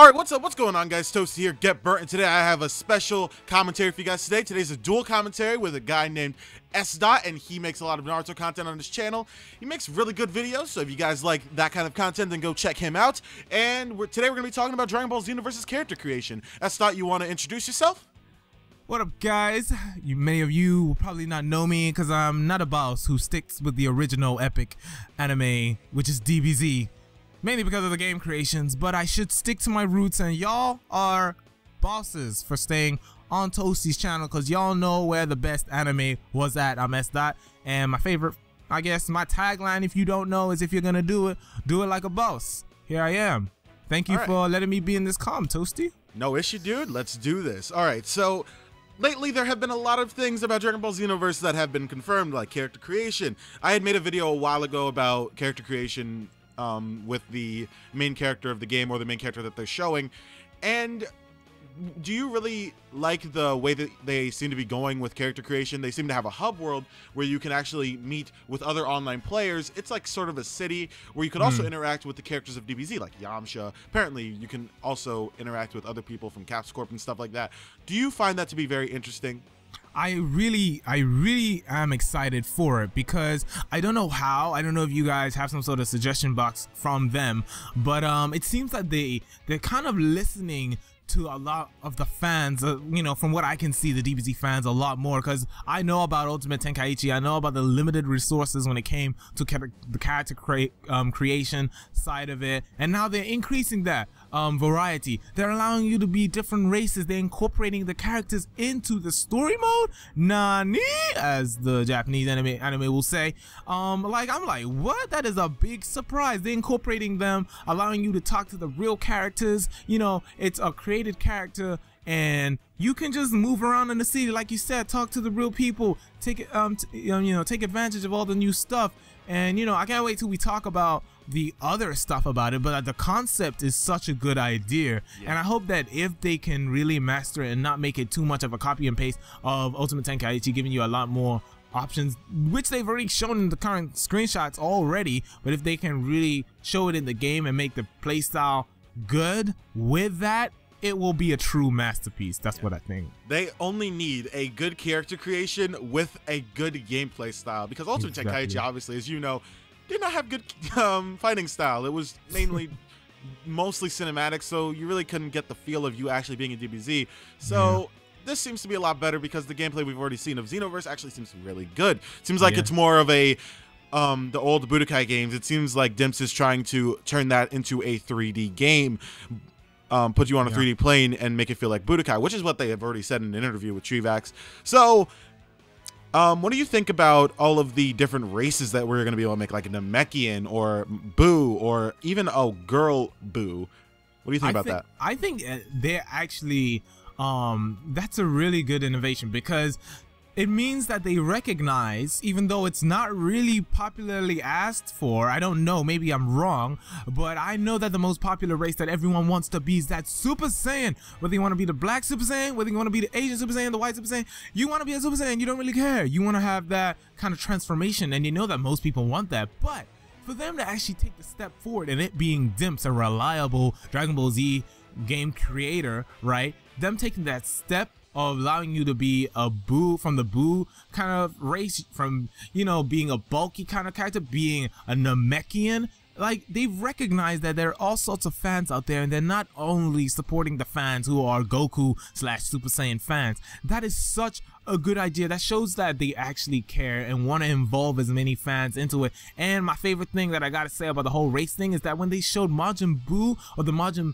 Alright, what's up? What's going on, guys? Toastie here, Get Burnt, and today I have a special commentary for you guys today. Today's a dual commentary with a guy named SDot, and he makes a lot of Naruto content on his channel. He makes really good videos, so if you guys like that kind of content, then go check him out. And today we're going to be talking about Dragon Ball Xenoverse's character creation. SDot, you want to introduce yourself? What up, guys? Many of you will probably not know me because I'm not a boss who sticks with the original epic anime, which is DBZ. Mainly because of the game creations, but I should stick to my roots, and y'all are bosses for staying on Toastie's channel because y'all know where the best anime was at. I'm SDot, and my favorite, I guess, my tagline, if you don't know, is if you're gonna do it like a boss. Here I am. Thank you for letting me be in this comm, Toastie. No issue, dude. Let's do this. Alright, so lately there have been a lot of things about Dragon Ball Xenoverse that have been confirmed, like character creation. I had made a video a while ago about character creation with the main character of the game, or the main character that they're showing. And do you really like the way that they seem to be going with character creation? They seem to have a hub world where you can actually meet with other online players. It's like sort of a city where you could also interact with the characters of DBZ, like Yamcha. Apparently you can also interact with other people from Caps Corp and stuff like that. Do you find that to be very interesting? I really am excited for it because I don't know how. I don't know if you guys have some sort of suggestion box from them, but it seems that they're kind of listening to a lot of the fans, you know, from what I can see, the DBZ fans a lot more, because I know about Ultimate Tenkaichi. I know about the limited resources when it came to the character creation side of it, and now they're increasing that variety. They're allowing you to be different races. They're incorporating the characters into the story mode. Nani, as the Japanese anime will say. I'm like, what? That is a big surprise. They're incorporating them, allowing you to talk to the real characters. You know, it's a created character, and you can just move around in the city, like you said, talk to the real people, take take advantage of all the new stuff. And you know, I can't wait till we talk about the other stuff about it, but the concept is such a good idea. And I hope that if they can really master it and not make it too much of a copy and paste of Ultimate Tenkaichi, giving you a lot more options, which they've already shown in the current screenshots already, but if they can really show it in the game and make the playstyle good with that, it will be a true masterpiece. That's what I think. They only need a good character creation with a good gameplay style, because Ultimate Tenkaichi, obviously, as you know, did not have good fighting style. It was mainly mostly cinematic, so you really couldn't get the feel of you actually being a DBZ. So this seems to be a lot better because the gameplay we've already seen of Xenoverse actually seems really good. It seems like it's more of a the old Budokai games. It seems like Dimps is trying to turn that into a 3D game. Put you on a 3D plane and make it feel like Budokai, which is what they have already said in an interview with Trivax. So, what do you think about all of the different races that we're going to be able to make, like a Namekian or Boo, or even a girl Boo? What do you think about that? I think they're actually, that's a really good innovation, because it means that they recognize, even though it's not really popularly asked for, I don't know, maybe I'm wrong, but I know that the most popular race that everyone wants to be is that Super Saiyan. Whether you want to be the black Super Saiyan, whether you want to be the Asian Super Saiyan, the white Super Saiyan, you want to be a Super Saiyan, you don't really care. You want to have that kind of transformation, and you know that most people want that. But for them to actually take the step forward, and it being Dimps, a reliable Dragon Ball Z game creator, right? Them taking that step of allowing you to be a Boo, from the Boo kind of race, from, you know, being a bulky kind of character, being a Namekian. Like, they've recognized that there are all sorts of fans out there, and they're not only supporting the fans who are Goku / Super Saiyan fans. That is such a good idea. That shows that they actually care and want to involve as many fans into it. And my favorite thing that I gotta say about the whole race thing is that when they showed Majin Buu, or the Majin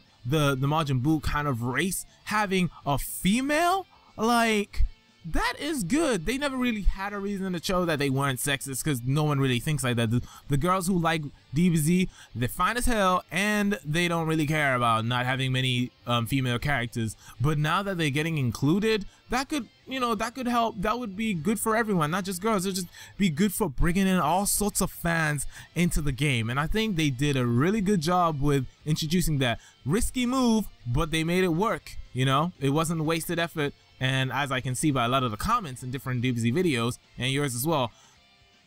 Buu kind of race, having a female, like, that is good. They never really had a reason to show that they weren't sexist, because no one really thinks like that. The girls who like DBZ, they're fine as hell, and they don't really care about not having many female characters. But now that they're getting included, that could, you know, that could help. That would be good for everyone, not just girls. It would just be good for bringing in all sorts of fans into the game. And I think they did a really good job with introducing that risky move, but they made it work. You know, it wasn't a wasted effort. And as I can see by a lot of the comments in different DBZ videos, and yours as well,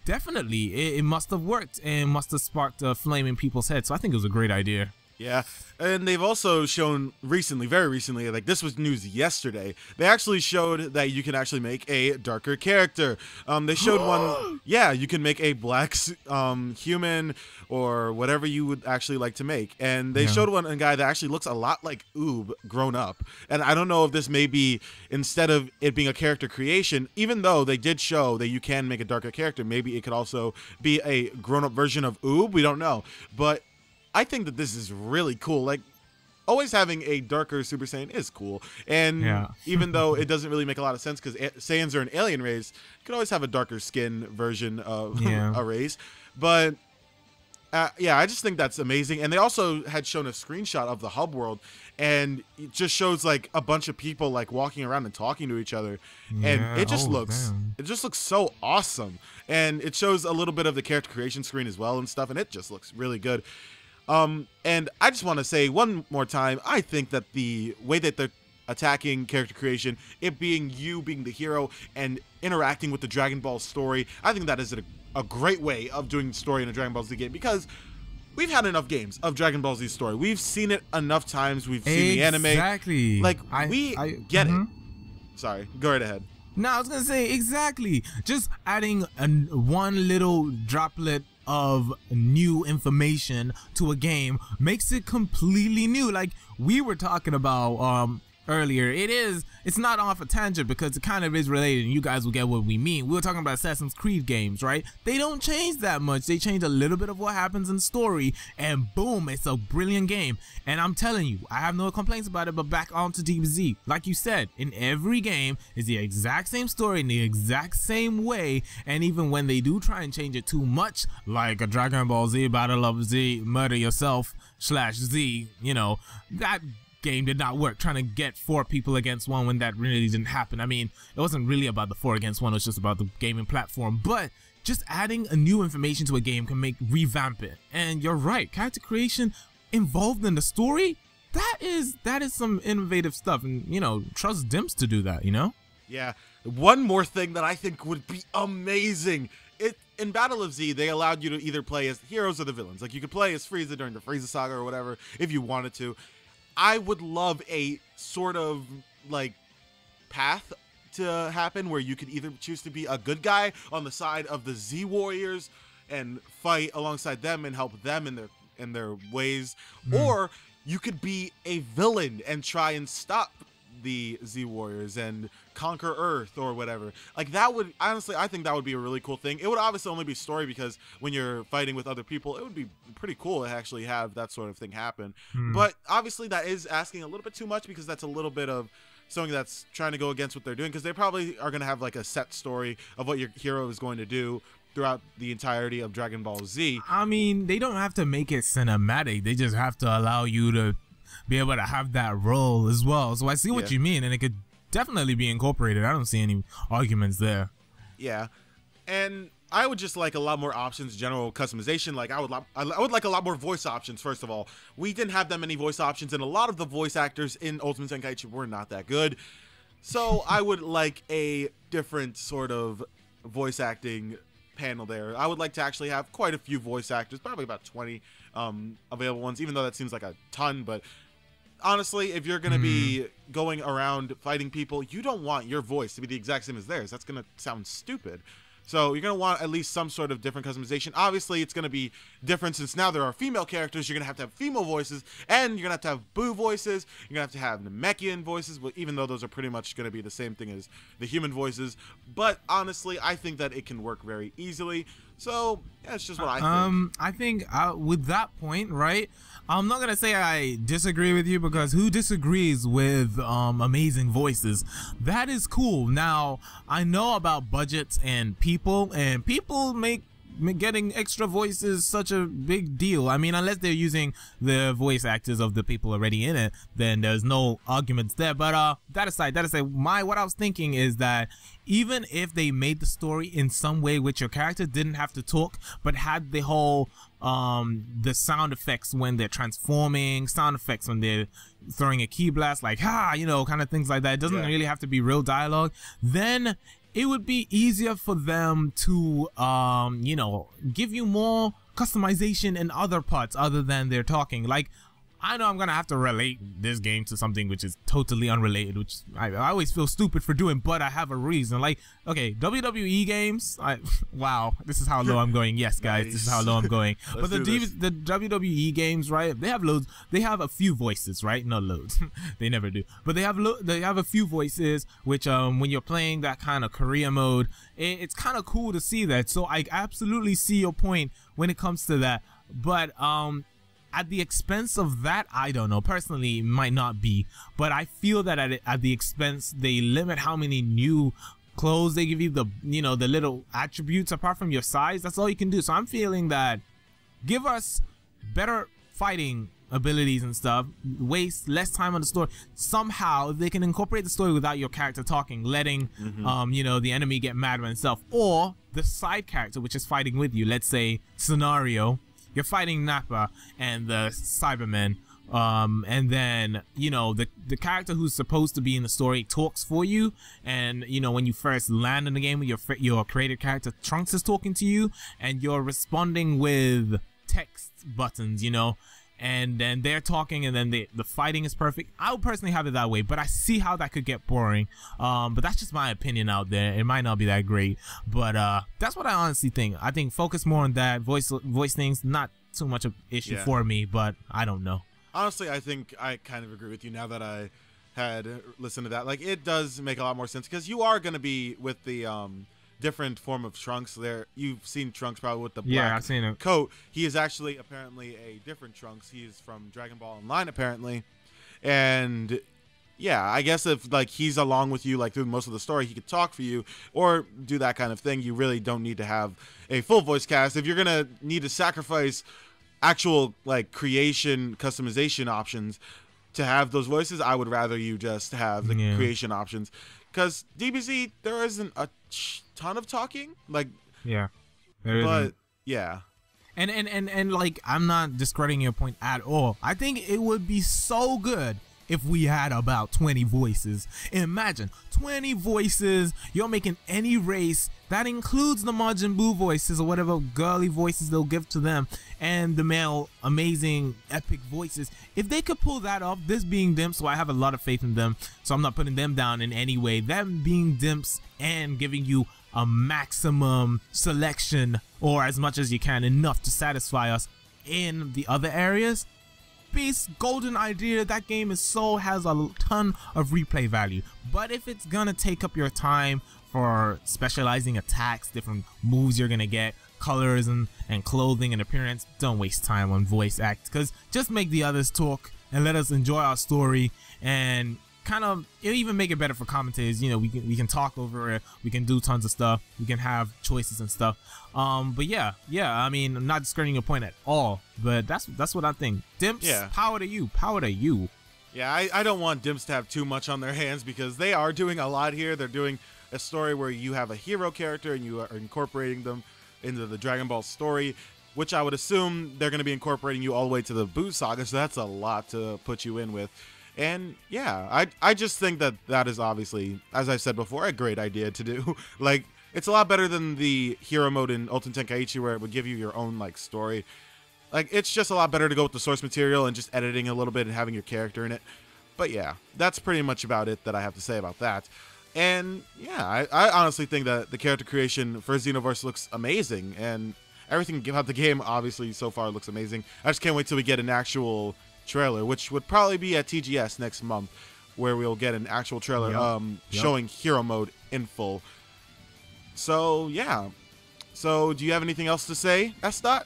definitely it must have worked and must have sparked a flame in people's heads. So I think it was a great idea. Yeah, and they've also shown recently, very recently, like this was news yesterday, they actually showed that you can actually make a darker character. They showed one, yeah, you can make a black human or whatever you would actually like to make. And they showed one, a guy that actually looks a lot like Oob grown up. And I don't know if this may be, instead of it being a character creation, even though they did show that you can make a darker character, maybe it could also be a grown up version of Oob, we don't know. But I think that this is really cool. Like, always having a darker Super Saiyan is cool. And even though it doesn't really make a lot of sense because Saiyans are an alien race, you can always have a darker skin version of a race. But yeah, I just think that's amazing. And they also had shown a screenshot of the hub world, and it just shows like a bunch of people like walking around and talking to each other, and it just looks so awesome. And it shows a little bit of the character creation screen as well and stuff, and it just looks really good. And I just want to say one more time, I think that the way that they're attacking character creation, it being you being the hero and interacting with the Dragon Ball story, I think that is a great way of doing story in a Dragon Ball Z game, because we've had enough games of Dragon Ball Z story. We've seen it enough times. We've seen the anime. Exactly. Like, we get it. Sorry, go right ahead. No, I was going to say, exactly. Just adding one little droplet of new information to a game makes it completely new. Like we were talking about earlier, it's not off a tangent because it kind of is related and you guys will get what we mean. We were talking about Assassin's Creed games, right? They don't change that much. They change a little bit of what happens in story and boom, it's a brilliant game. And I'm telling you, I have no complaints about it. But back on to DBZ, like you said, in every game is the exact same story in the exact same way. And even when they do try and change it too much, like a Dragon Ball Z Battle of Z Murder Yourself /Z, you know, that game did not work, trying to get 4 people against 1 when that really didn't happen. I mean, it wasn't really about the 4 against 1, it was just about the gaming platform. But just adding a new information to a game can revamp it. And you're right, character creation involved in the story, that is some innovative stuff. And you know, trust Dimps to do that, you know? Yeah. One more thing that I think would be amazing. In Battle of Z, they allowed you to either play as the heroes or the villains. Like, you could play as Frieza during the Frieza saga or whatever, if you wanted to. I would love a sort of, like, path to happen where you could either choose to be a good guy on the side of the Z Warriors and fight alongside them and help them in their ways, or you could be a villain and try and stop the Z Warriors and conquer Earth or whatever. Like, that would, honestly, I think that would be a really cool thing. It would obviously only be story because when you're fighting with other people, it would be pretty cool to actually have that sort of thing happen. But obviously that is asking a little bit too much, because that's a little bit of something that's trying to go against what they're doing, because they probably are going to have like a set story of what your hero is going to do throughout the entirety of Dragon Ball Z. I mean, they don't have to make it cinematic. They just have to allow you to be able to have that role as well. So I see what you mean, and it could definitely be incorporated. I don't see any arguments there. Yeah, and I would just like a lot more options, general customization. Like, I would like a lot more voice options. First of all, we didn't have that many voice options, and a lot of the voice actors in Ultimate Tenkaichi were not that good. So I would like a different sort of voice acting panel there. I would like to actually have quite a few voice actors, probably about 20 available ones, even though that seems like a ton. But honestly, if you're going to be going around fighting people, you don't want your voice to be the exact same as theirs. That's going to sound stupid. So you're going to want at least some sort of different customization. Obviously, it's going to be different since now there are female characters. You're going to have female voices, and you're going to have Boo voices. You're going to have Namekian voices, even though those are pretty much going to be the same thing as the human voices. But honestly, I think that it can work very easily. So yeah, that's just what I think. I think with that point, right, I'm not going to say I disagree with you, because who disagrees with amazing voices? That is cool. Now, I know about budgets and people make getting extra voices such a big deal. I mean, unless they're using the voice actors of the people already in it, then there's no arguments there. But that aside, what I was thinking is that even if they made the story in some way which your character didn't have to talk, but had the whole the sound effects when they're transforming, sound effects when they're throwing a key blast, like you know, kind of things like that. It doesn't really have to be real dialogue. Then it would be easier for them to, you know, give you more customization in other parts other than their talking. Like, I know I'm gonna have to relate this game to something which is totally unrelated, which I always feel stupid for doing, but I have a reason. Like, okay, WWE games. Wow, this is how low I'm going. Yes, guys, Nice. this is how low I'm going. But the this. the WWE games, right? They have loads. They have a few voices, right? Not loads. They never do. But they have a few voices, which when you're playing that kind of career mode, it's kind of cool to see that. So I absolutely see your point when it comes to that. But at the expense of that, I don't know. Personally, it might not be, but I feel that at the expense, they limit how many new clothes they give you, the the little attributes apart from your size. That's all you can do. So I'm feeling that give us better fighting abilities and stuff, waste less time on the story. Somehow they can incorporate the story without your character talking, letting the enemy get mad by himself, or the side character which is fighting with you. Let's say scenario, you're fighting Nappa and the Cybermen, and then the character who's supposed to be in the story talks for you, and when you first land in the game with your created character, Trunks is talking to you and you're responding with text buttons, and then they're talking, and then the fighting is perfect. I would personally have it that way, but I see how that could get boring. But that's just my opinion out there. It might not be that great, but that's what I honestly think. I think focus more on that. Voice things, not too much of an issue for me, but I don't know. Honestly, I think I kind of agree with you now that I had listened to that. Like, it does make a lot more sense, because you are going to be with the different form of Trunks there. You've seen Trunks probably with the black I've seen it. coat. He is actually apparently a different Trunks. He is from Dragon Ball Online apparently. And yeah, I guess if like he's along with you like through most of the story, he could talk for you or do that kind of thing. You really don't need to have a full voice cast. If you're gonna need to sacrifice actual like creation customization options to have those voices, I would rather you just have the creation options, because DBZ there isn't a ton of talking, like but yeah. And like, I'm not discrediting your point at all. I think it would be so good if we had about 20 voices. Imagine 20 voices. You're making any race. That includes the Majin Buu voices or whatever girly voices they'll give to them, and the male amazing epic voices. If they could pull that off, this being Dimps, so I have a lot of faith in them, so I'm not putting them down in any way. Them being Dimps and giving you a maximum selection, or as much as you can, enough to satisfy us in the other areas. Beast, golden idea. That game has a ton of replay value. But if it's gonna take up your time for specializing attacks, different moves you're gonna get, colors and clothing and appearance, don't waste time on voice acts, because just make the others talk and let us enjoy our story, and kind of it'll even make it better for commentators. We can talk over it, we can do tons of stuff, we can have choices and stuff. But yeah, I mean, I'm not discrediting your point at all, but that's what I think. Dimps, power to you. Yeah, I don't want Dimps to have too much on their hands, because they are doing a lot here. They're doing a story where you have a hero character and you are incorporating them into the Dragon Ball story, which I would assume they're going to be incorporating you all the way to the Buu saga, so that's a lot to put you in with. And yeah, I just think that is obviously, as I said before, a great idea to do. Like, it's a lot better than the hero mode in Ultimate Tenkaichi, where it would give you your own like story. Like, it's just a lot better to go with the source material and just editing a little bit and having your character in it. But yeah, that's pretty much about it that I have to say about that. And yeah, I honestly think that the character creation for Xenoverse looks amazing, and everything about the game obviously so far looks amazing. I just can't wait till we get an actual trailer, which would probably be at TGS next month, where we'll get an actual trailer showing hero mode in full. So yeah, so do you have anything else to say, SDot,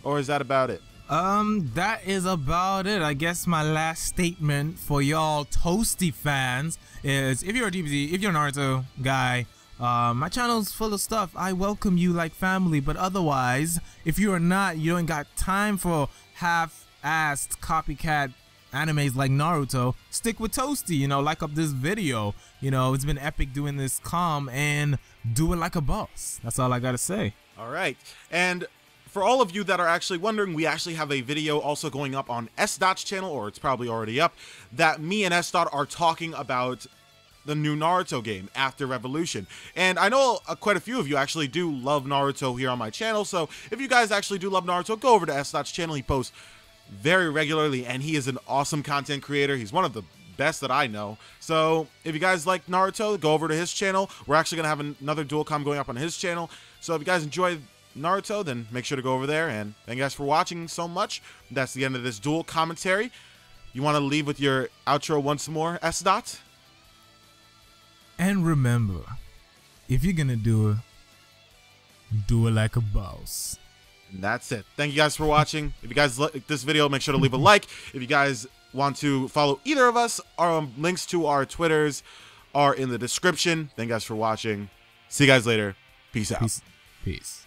or is that about it? That is about it. I guess my last statement for y'all Toastie fans is, if you're a DBZ, if you're a Naruto guy, my channel's full of stuff. I welcome you like family, but otherwise, if you are not, you don't got time for half-assed copycat animes like Naruto, stick with Toastie, like up this video. It's been epic doing this calm, and do it like a boss. That's all I gotta say. All right, and for all of you that are actually wondering, we actually have a video also going up on SDot's channel, or it's probably already up, that me and SDot are talking about the new Naruto game, After Revolution. And I know quite a few of you actually do love Naruto here on my channel, so if you guys actually do love Naruto, go over to SDot's channel. He posts very regularly, and he is an awesome content creator. He's one of the best that I know. So if you guys like Naruto, go over to his channel. We're actually gonna have another dual com going up on his channel. So if you guys enjoy Naruto, then make sure to go over there. And thank you guys for watching so much. That's the end of this dual commentary. You want to leave with your outro once more, S-Dot? And remember, if you're gonna do it like a boss. And that's it. Thank you guys for watching. If you guys like this video, make sure to leave a like. If you guys want to follow either of us, our links to our Twitters are in the description. Thank you guys for watching. See you guys later. Peace out. Peace.